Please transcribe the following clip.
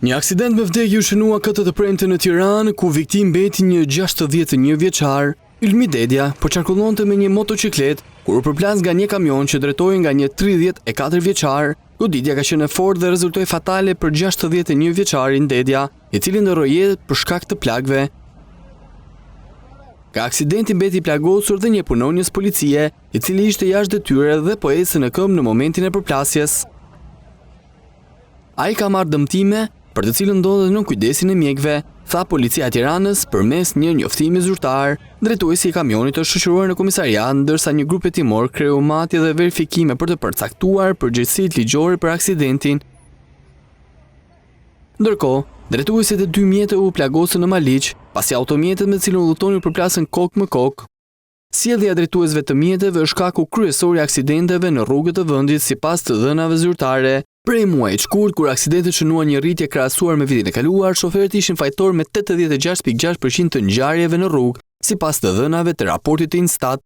Një aksident me vdekje u shënua këtë të premte në Tiranë, ku viktim mbeti një 61 vjeçar, Ylmi Dedja, po qarkullonte me një motociklet, kur u përplas nga një kamion që drejtoi nga një 34 vjeçar. Goditja ka qenë e fortë dhe rezultoi fatale për 61 vjeçarin Dedja, i cili ndorroi jetë për shkak të plagëve. Ka aksidenti mbeti plagosur dhe një punonjës policie, i cili ishte jashtë detyre dhe po ecë në këmbë në momentin e përplasjes. Ai ka marrë dëmtime, për të cilën ndodhet në kujdesin e mjekëve, tha policia e Tiranës përmes një njoftimi zyrtar. Drejtuesi i kamionit është shoqëruar në komisariat, ndërsa një grup hetimor kreu matje dhe verifikime për të përcaktuar përgjegjësitë ligjore për aksidentin. Ndërkohë, drejtuesit e 2 mjete u plagosën në Maliq, pasi automjetet me të cilën udhëtonin u përplasën kokë me kokë. Sjellja e drejtuesve të mjeteve është shkaku kryesor i aksidenteve në rrugët e vendit sipas të dhënave zyrtare. Prej muajit shkurt, kur aksidenti shënuan një rritje krahasuar me vitin e kaluar, shoferët ishin fajtor me 86.6% të ngjarjeve në rrugë, sipas të dhënave të raportit të Instat.